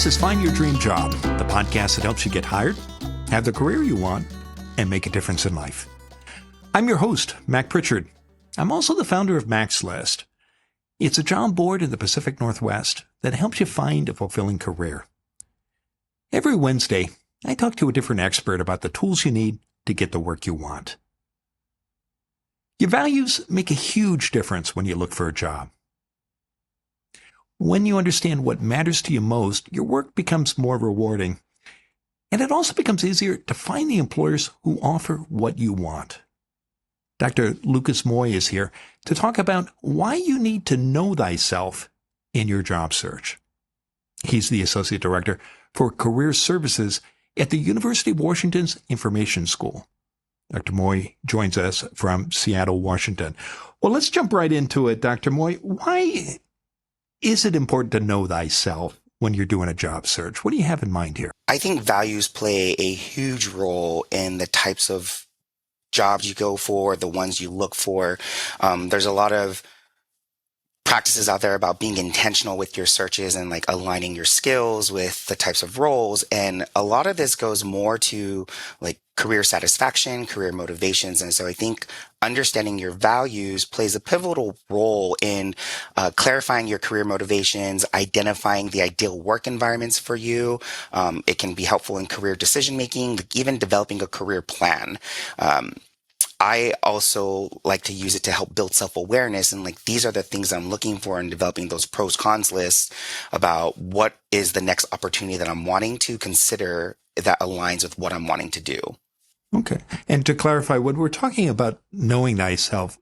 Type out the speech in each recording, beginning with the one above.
This is Find Your Dream Job, the podcast that helps you get hired, have the career you want, and make a difference in life. I'm your host, Mac Pritchard. I'm also the founder of Mac's List. It's a job board in the Pacific Northwest that helps you find a fulfilling career. Every Wednesday, I talk to a different expert about the tools you need to get the work you want. Your values make a huge difference when you look for a job. When you understand what matters to you most, your work becomes more rewarding. And it also becomes easier to find the employers who offer what you want. Dr. Lucas Moy is here to talk about why you need to know thyself in your job search. He's the Associate Director for Career Services at the University of Washington's Information School. Dr. Moy joins us from Seattle, Washington. Well, let's jump right into it, Dr. Moy. Why is it important to know thyself when you're doing a job search? What do you have in mind here? I think values play a huge role in the types of jobs you go for, the ones you look for. There's a lot of practices out there about being intentional with your searches and like aligning your skills with the types of roles. And a lot of this goes more to like career satisfaction, career motivations. And so I think understanding your values plays a pivotal role in clarifying your career motivations, identifying the ideal work environments for you. It can be helpful in career decision making, even developing a career plan. I also like to use it to help build self-awareness. And like, these are the things I'm looking for in developing those pros cons lists about what is the next opportunity that I'm wanting to consider that aligns with what I'm wanting to do. Okay. And to clarify, when we're talking about knowing thyself,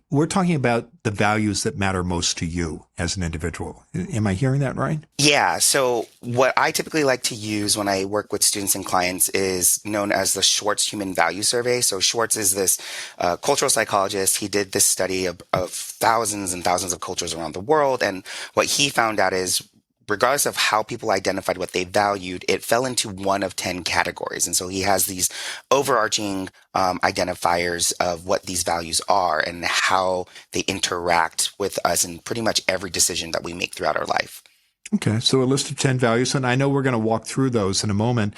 we're talking about the values that matter most to you as an individual. Am I hearing that right? Yeah. So what I typically like to use when I work with students and clients is known as the Schwartz Human Value Survey. So Schwartz is this cultural psychologist. He did this study of thousands and thousands of cultures around the world. And what he found out is, regardless of how people identified what they valued, it fell into one of 10 categories. And so he has these overarching identifiers of what these values are and how they interact with us in pretty much every decision that we make throughout our life. Okay, so a list of 10 values, and I know we're going to walk through those in a moment.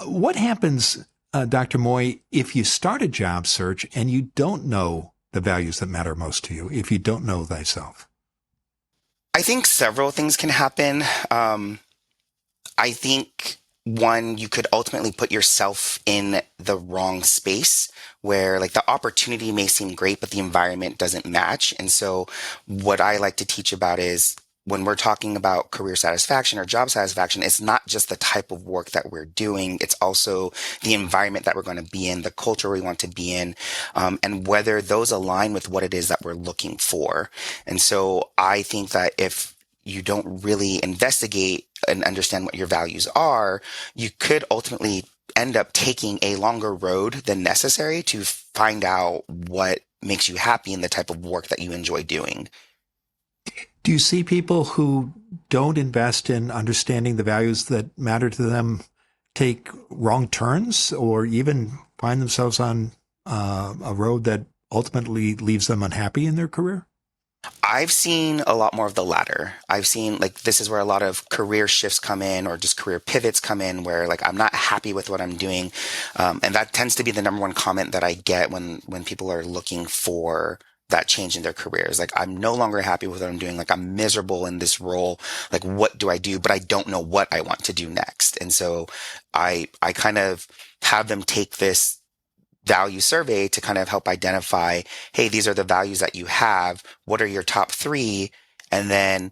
What happens, Dr. Moy, if you start a job search and you don't know the values that matter most to you, if you don't know thyself? I think several things can happen. I think one, you could ultimately put yourself in the wrong space where like the opportunity may seem great, but the environment doesn't match. And so what I like to teach about is when we're talking about career satisfaction or job satisfaction, it's not just the type of work that we're doing. It's also the environment that we're going to be in, the culture we want to be in, and whether those align with what it is that we're looking for. And so I think that if you don't really investigate and understand what your values are, you could ultimately end up taking a longer road than necessary to find out what makes you happy and the type of work that you enjoy doing. Do you see people who don't invest in understanding the values that matter to them take wrong turns or even find themselves on a road that ultimately leaves them unhappy in their career? I've seen a lot more of the latter. I've seen like this is where a lot of career shifts come in or just career pivots come in where like I'm not happy with what I'm doing. And that tends to be the number one comment that I get when people are looking for that change in their careers. Like, I'm no longer happy with what I'm doing. Like, I'm miserable in this role. Like, what do I do? But I don't know what I want to do next. And so I kind of have them take this value survey to kind of help identify, hey, these are the values that you have. What are your top three? And then,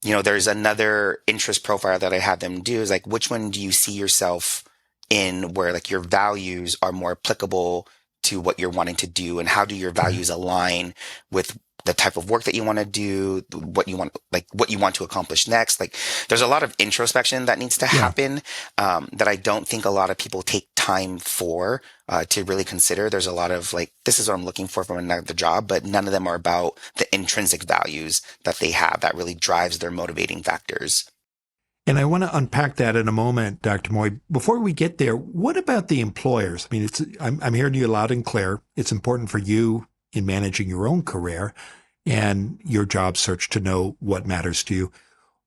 there's another interest profile that I have them do is like, which one do you see yourself in where like your values are more applicable to what you're wanting to do, and how do your values align with the type of work that you want to do, what you want to accomplish next. Like, there's a lot of introspection that needs to happen that I don't think a lot of people take time for to really consider. There's a lot of like, this is what I'm looking for from another job, but none of them are about the intrinsic values that they have that really drives their motivating factors. And I want to unpack that in a moment, Dr. Moy. Before we get there, what about the employers? I mean, I'm hearing you loud and clear. It's important for you in managing your own career and your job search to know what matters to you.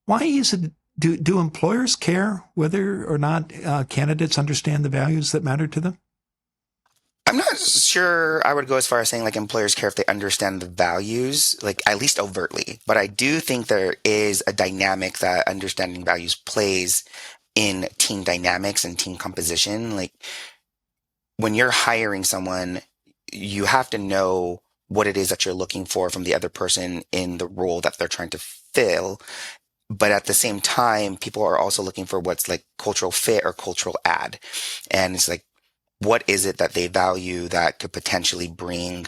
Why is it Do employers care whether or not candidates understand the values that matter to them? I'm not sure I would go as far as saying like employers care if they understand the values, like at least overtly. But I do think there is a dynamic that understanding values plays in team dynamics and team composition. Like when you're hiring someone, you have to know what it is that you're looking for from the other person in the role that they're trying to fill. But at the same time, people are also looking for what's like cultural fit or cultural add. And it's like, what is it that they value that could potentially bring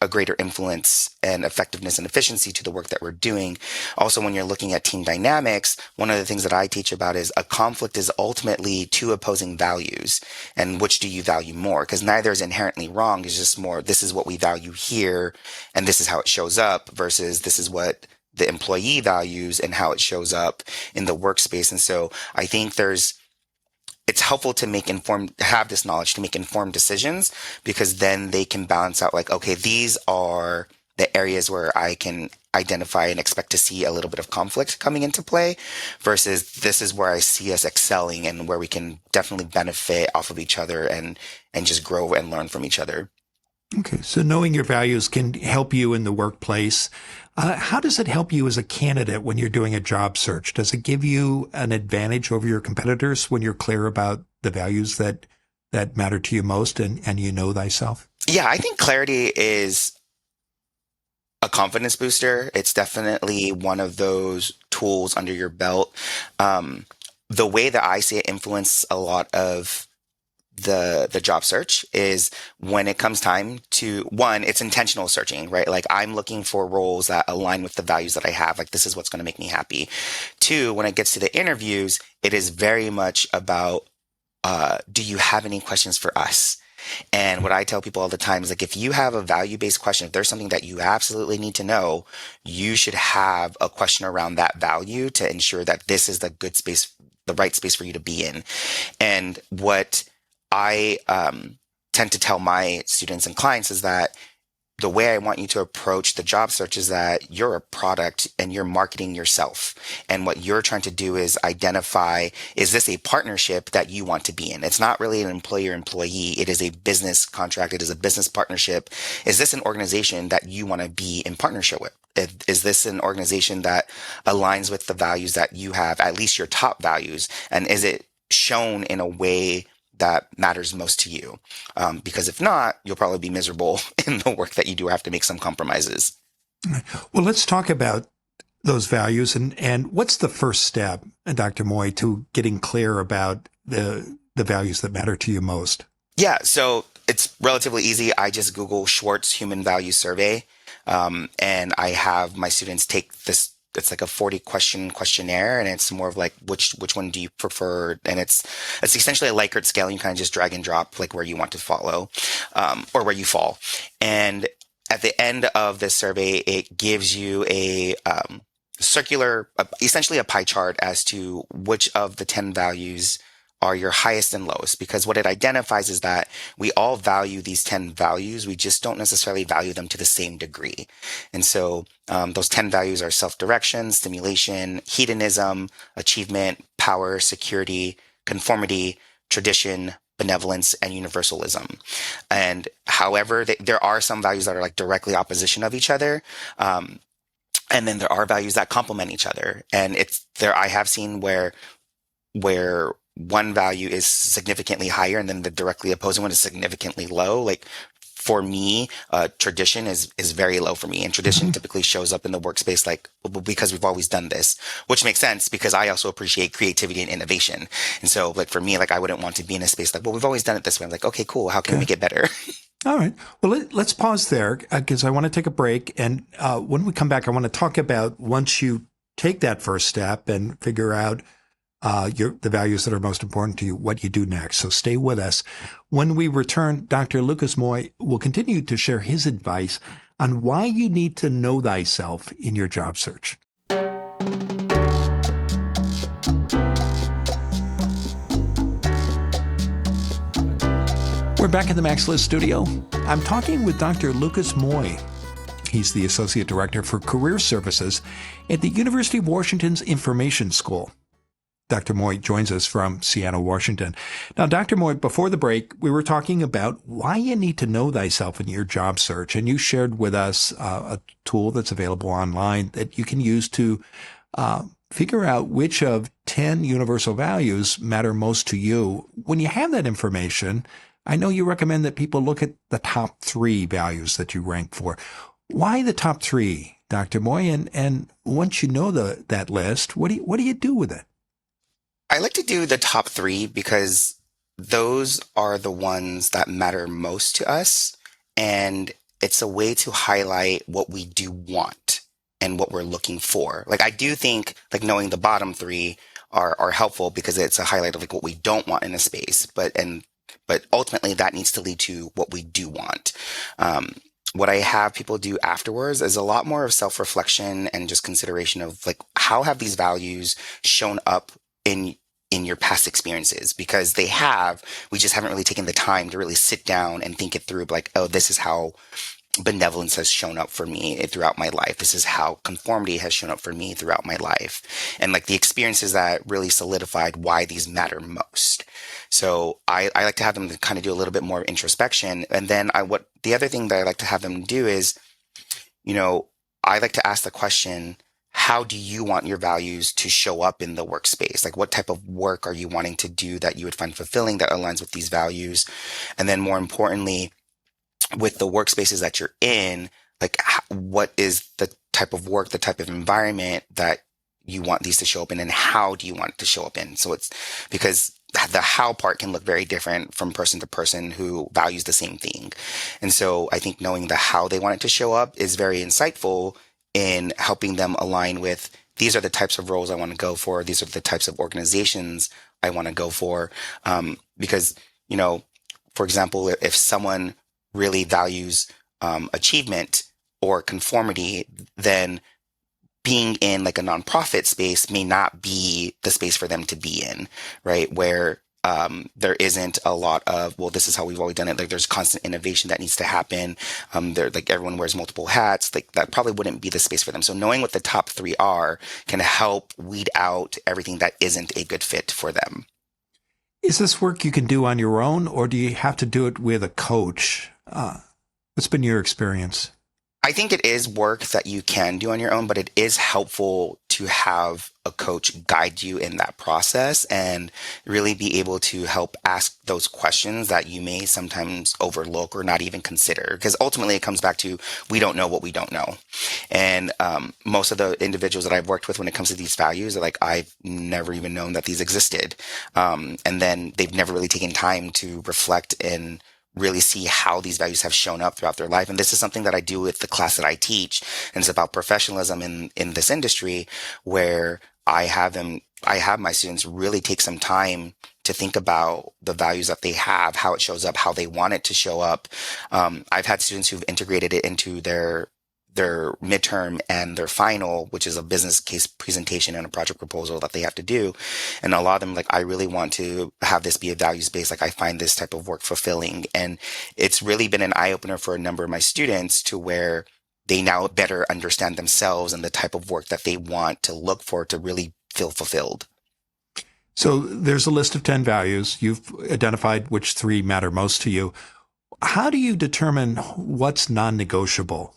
a greater influence and effectiveness and efficiency to the work that we're doing. Also, when you're looking at team dynamics, one of the things that I teach about is a conflict is ultimately two opposing values. And which do you value more? Because neither is inherently wrong. It's just more, this is what we value here, and this is how it shows up, versus this is what the employee values and how it shows up in the workspace. And so I think it's helpful to have this knowledge to make informed decisions, because then they can balance out like, okay, these are the areas where I can identify and expect to see a little bit of conflict coming into play, versus this is where I see us excelling and where we can definitely benefit off of each other and just grow and learn from each other. Okay, so knowing your values can help you in the workplace. How does it help you as a candidate when you're doing a job search? Does it give you an advantage over your competitors when you're clear about the values that matter to you most and you know thyself? Yeah, I think clarity is a confidence booster. It's definitely one of those tools under your belt. The way that I see it influence a lot of the job search is when it comes time to, one, it's intentional searching, right? Like I'm looking for roles that align with the values that I have. Like this is what's going to make me happy. Two, when it gets to the interviews, it is very much about, do you have any questions for us? And what I tell people all the time is like, if you have a value-based question, if there's something that you absolutely need to know, you should have a question around that value to ensure that this is the good space, the right space for you to be in. And what I tend to tell my students and clients is that the way I want you to approach the job search is that you're a product and you're marketing yourself. And what you're trying to do is identify, is this a partnership that you want to be in? It's not really an employer-employee. It is a business contract. It is a business partnership. Is this an organization that you want to be in partnership with? Is this an organization that aligns with the values that you have, at least your top values? And is it shown in a way that matters most to you? Because if not, you'll probably be miserable in the work that you do, have to make some compromises. Well, let's talk about those values and what's the first step, Dr. Moy, to getting clear about the values that matter to you most? Yeah, so it's relatively easy. I just Google Schwartz Human Value Survey, and I have my students take this. It's like a 40-question questionnaire, and it's more of like, which one do you prefer? And it's essentially a Likert scale. You kind of just drag and drop like where you want to follow, or where you fall. And at the end of this survey, it gives you a essentially a pie chart as to which of the 10 values are your highest and lowest, because what it identifies is that we all value these 10 values. We just don't necessarily value them to the same degree. And so those 10 values are self-direction, stimulation, hedonism, achievement, power, security, conformity, tradition, benevolence, and universalism. And however, there are some values that are like directly opposition of each other. And then there are values that complement each other. And I have seen where one value is significantly higher and then the directly opposing one is significantly low. Like for me, tradition is very low for me. And tradition typically shows up in the workspace like, because we've always done this, which makes sense because I also appreciate creativity and innovation. And so like for me, like I wouldn't want to be in a space like, well, we've always done it this way. I'm like, okay, cool. How can we make it better? All right. Well, let's pause there because I want to take a break. And when we come back, I want to talk about once you take that first step and figure out the values that are most important to you, what you do next. So stay with us. When we return, Dr. Lucas Moy will continue to share his advice on why you need to know thyself in your job search. We're back in the Max List studio. I'm talking with Dr. Lucas Moy. He's the Associate Director for Career Services at the University of Washington's Information School. Dr. Moy joins us from Seattle, Washington. Now, Dr. Moy, before the break, we were talking about why you need to know thyself in your job search, and you shared with us a tool that's available online that you can use to figure out which of 10 universal values matter most to you. When you have that information, I know you recommend that people look at the top 3 values that you rank for. Why the top 3, Dr. Moy? And once you know that list, what do you do with it? I like to do the top 3 because those are the ones that matter most to us. And it's a way to highlight what we do want and what we're looking for. Like, I do think like knowing the bottom 3 are helpful because it's a highlight of like what we don't want in a space. But ultimately that needs to lead to what we do want. What I have people do afterwards is a lot more of self-reflection and just consideration of like, how have these values shown up in your past experiences? Because they have, we just haven't really taken the time to really sit down and think it through, like, oh, this is how benevolence has shown up for me throughout my life. This is how conformity has shown up for me throughout my life. And like the experiences that really solidified why these matter most. So I like to have them kind of do a little bit more introspection. And then the other thing that I like to have them do is, I like to ask the question, how do you want your values to show up in the workspace? Like, what type of work are you wanting to do that you would find fulfilling that aligns with these values? And then more importantly, with the workspaces that you're in, like, what is the type of work, the type of environment that you want these to show up in, and how do you want it to show up in? So it's because the how part can look very different from person to person who values the same thing. And so I think knowing the how they want it to show up is very insightful in helping them align with, these are the types of roles I want to go for. These are the types of organizations I want to go for. Because, for example, if someone really values achievement or conformity, then being in like a nonprofit space may not be the space for them to be in, right? Where there isn't a lot of, well, this is how we've always done it. Like, there's constant innovation that needs to happen. Like, everyone wears multiple hats. Like, that probably wouldn't be the space for them. So knowing what the top 3 are can help weed out everything that isn't a good fit for them. Is this work you can do on your own, or do you have to do it with a coach? What's been your experience? I think it is work that you can do on your own, but it is helpful to have a coach guide you in that process and really be able to help ask those questions that you may sometimes overlook or not even consider. Because ultimately it comes back to, we don't know what we don't know. And most of the individuals that I've worked with when it comes to these values are like, I've never even known that these existed. And then they've never really taken time to reflect and really see how these values have shown up throughout their life. And this is something that I do with the class that I teach. And it's about professionalism in this industry, where I have my students really take some time to think about the values that they have, how it shows up, how they want it to show up. I've had students who've integrated it into their midterm and their final, which is a business case presentation and a project proposal that they have to do. And a lot of them, like, I really want to have this be a values-based, like, I find this type of work fulfilling. And it's really been an eye-opener for a number of my students, to where they now better understand themselves and the type of work that they want to look for to really feel fulfilled. So there's a list of 10 values. You've identified which 3 matter most to you. How do you determine what's non-negotiable?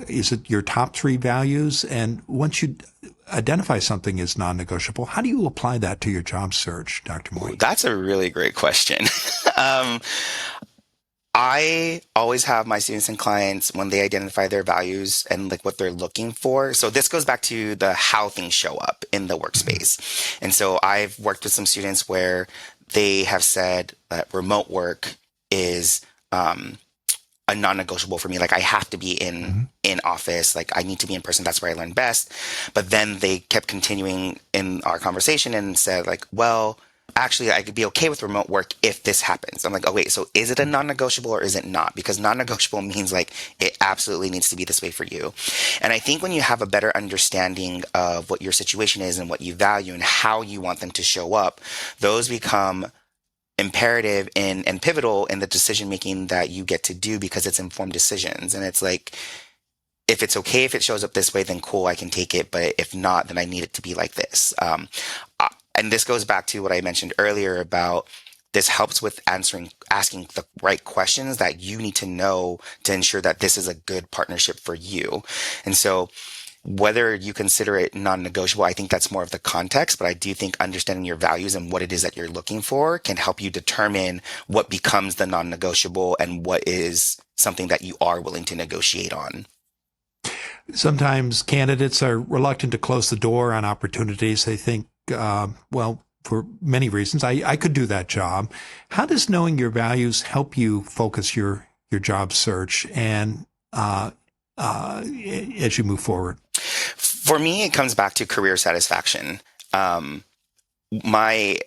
Is it your top 3 values? And once you identify something as non-negotiable, how do you apply that to your job search, Dr. Moy? That's a really great question. I always have my students and clients, when they identify their values and like what they're looking for. So this goes back to the how things show up in the workspace. And so I've worked with some students where they have said that remote work is a non-negotiable for me. Like, I have to be in office. Like, I need to be in person. That's where I learn best. But then they kept continuing in our conversation and said, like, well, actually, I could be okay with remote work if this happens. I'm like, oh, wait, so is it a non-negotiable or is it not? Because non-negotiable means like it absolutely needs to be this way for you. And I think when you have a better understanding of what your situation is and what you value and how you want them to show up, those become imperative and pivotal in the decision making that you get to do, because it's informed decisions. And it's like, if it's okay if it shows up this way, then cool, I can take it. But if not, then I need it to be like this. And this goes back to what I mentioned earlier about this helps with asking the right questions that you need to know to ensure that this is a good partnership for you. And so whether you consider it non-negotiable, I think that's more of the context, but I do think understanding your values and what it is that you're looking for can help you determine what becomes the non-negotiable and what is something that you are willing to negotiate on. Sometimes candidates are reluctant to close the door on opportunities. They think, well, for many reasons, I could do that job. How does knowing your values help you focus your job search and as you move forward? For me, it comes back to career satisfaction. My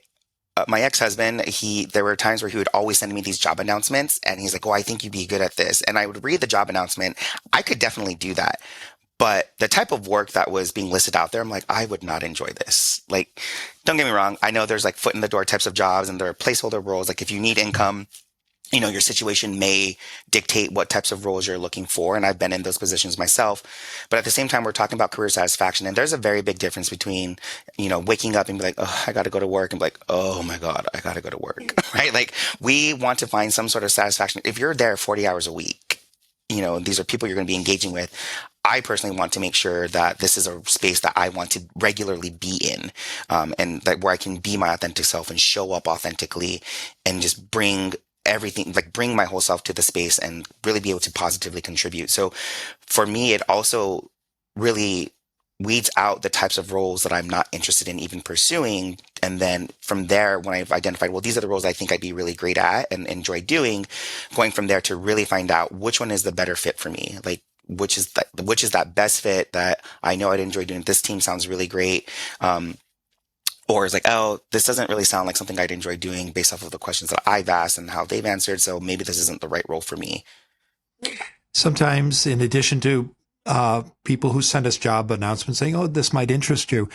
ex-husband, there were times where he would always send me these job announcements and he's like, oh, I think you'd be good at this. And I would read the job announcement. I could definitely do that. But the type of work that was being listed out there, I'm like, I would not enjoy this. Like, don't get me wrong. I know there's like foot in the door types of jobs and there are placeholder roles. Like if you need income, your situation may dictate what types of roles you're looking for. And I've been in those positions myself. But at the same time, we're talking about career satisfaction. And there's a very big difference between, waking up and be like, oh, I got to go to work and be like, oh my God, I got to go to work, right? Like we want to find some sort of satisfaction. If you're there 40 hours a week, these are people you're going to be engaging with. I personally want to make sure that this is a space that I want to regularly be in, and that where I can be my authentic self and show up authentically and just bring everything, like bring my whole self to the space and really be able to positively contribute. So for me, it also really weeds out the types of roles that I'm not interested in even pursuing. And then from there, when I've identified, well, these are the roles I think I'd be really great at and enjoy doing, going from there to really find out which one is the better fit for me. Like, which is that best fit that I know I'd enjoy doing. This team sounds really great. Or it's like, oh, this doesn't really sound like something I'd enjoy doing based off of the questions that I've asked and how they've answered. So maybe this isn't the right role for me. Sometimes, in addition to people who send us job announcements saying, oh, this might interest you,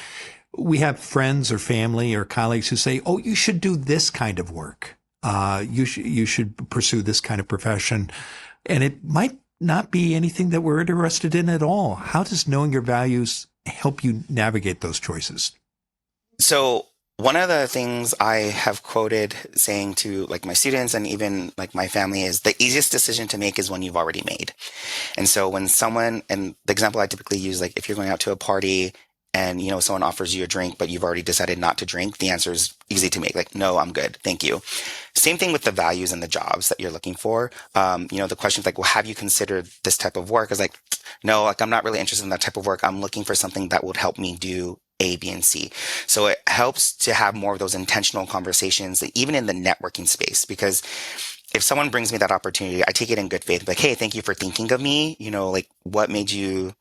we have friends or family or colleagues who say, oh, you should do this kind of work. You should pursue this kind of profession. And it might not be anything that we're interested in at all. How does knowing your values help you navigate those choices? So one of the things I have quoted saying to like my students and even like my family is the easiest decision to make is one you've already made. And so when someone, and the example I typically use, like if you're going out to a party and, someone offers you a drink, but you've already decided not to drink, the answer is easy to make. Like, no, I'm good. Thank you. Same thing with the values and the jobs that you're looking for. The question's like, well, have you considered this type of work? Is like, no, like I'm not really interested in that type of work. I'm looking for something that would help me do A, B, and C. So it helps to have more of those intentional conversations, even in the networking space, because if someone brings me that opportunity, I take it in good faith. Like, hey, thank you for thinking of me. Like what made you,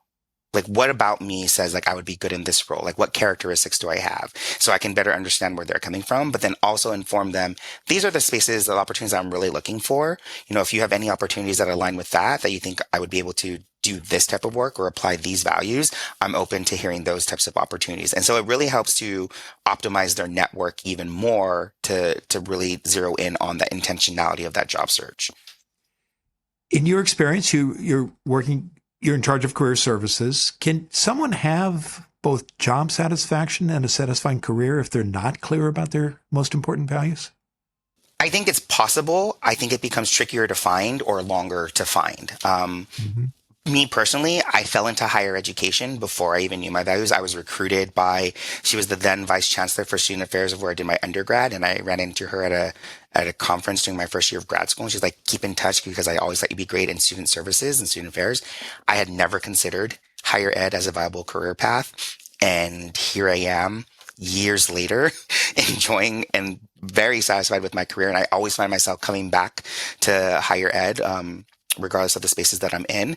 like what about me says like I would be good in this role? Like what characteristics do I have? So I can better understand where they're coming from, but then also inform them, these are the spaces, the opportunities I'm really looking for. If you have any opportunities that align with that you think I would be able to do this type of work or apply these values, I'm open to hearing those types of opportunities. And so it really helps to optimize their network even more to really zero in on the intentionality of that job search. In your experience, you're in charge of career services. Can someone have both job satisfaction and a satisfying career if they're not clear about their most important values? I think it's possible. I think it becomes trickier to find or longer to find. Me personally, I fell into higher education before I even knew my values. I was recruited she was the then vice chancellor for student affairs of where I did my undergrad. And I ran into her at a conference during my first year of grad school. And she's like, keep in touch because I always thought you'd be great in student services and student affairs. I had never considered higher ed as a viable career path. And here I am years later, enjoying and very satisfied with my career. And I always find myself coming back to higher ed, regardless of the spaces that I'm in.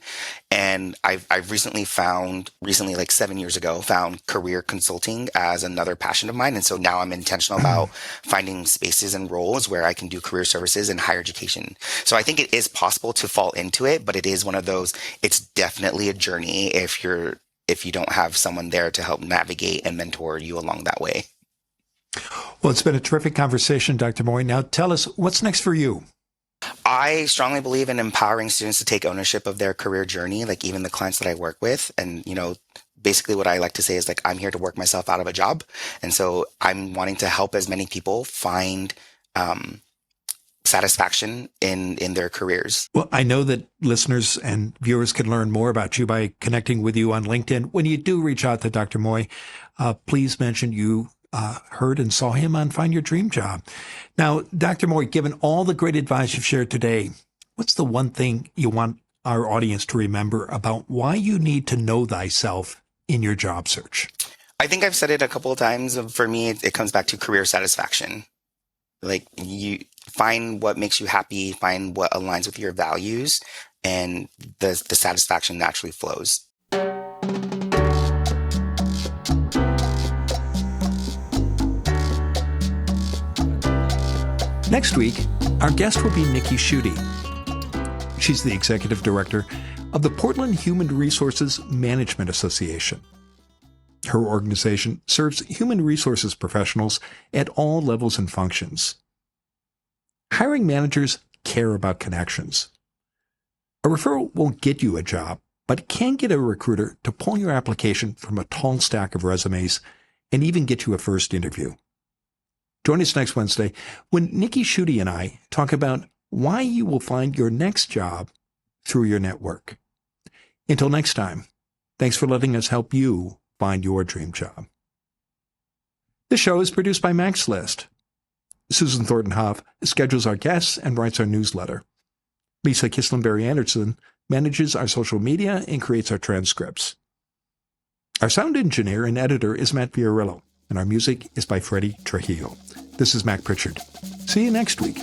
And I've recently like 7 years ago, found career consulting as another passion of mine. And so now I'm intentional about finding spaces and roles where I can do career services and higher education. So I think it is possible to fall into it, but it is one of those, it's definitely a journey if you don't have someone there to help navigate and mentor you along that way. Well, it's been a terrific conversation, Dr. Moy. Now tell us, what's next for you? I strongly believe in empowering students to take ownership of their career journey, like even the clients that I work with. And, basically what I like to say is like, I'm here to work myself out of a job. And so I'm wanting to help as many people find satisfaction in their careers. Well, I know that listeners and viewers can learn more about you by connecting with you on LinkedIn. When you do reach out to Dr. Moy, please mention you heard and saw him on Find Your Dream Job. Now, Dr. Moy, given all the great advice you've shared today, what's the one thing you want our audience to remember about why you need to know thyself in your job search? I think I've said it a couple of times. For me, it comes back to career satisfaction. Like, you find what makes you happy, find what aligns with your values, and the satisfaction naturally flows. Next week, our guest will be Nikki Schutte. She's the executive director of the Portland Human Resources Management Association. Her organization serves human resources professionals at all levels and functions. Hiring managers care about connections. A referral won't get you a job, but it can get a recruiter to pull your application from a tall stack of resumes and even get you a first interview. Join us next Wednesday when Nikki Schutte and I talk about why you will find your next job through your network. Until next time, thanks for letting us help you find your dream job. This show is produced by Max List. Susan Thornton Hoff schedules our guests and writes our newsletter. Lisa Kislenberry Anderson manages our social media and creates our transcripts. Our sound engineer and editor is Matt Fiorillo, and our music is by Freddie Trujillo. This is Mac Pritchard. See you next week.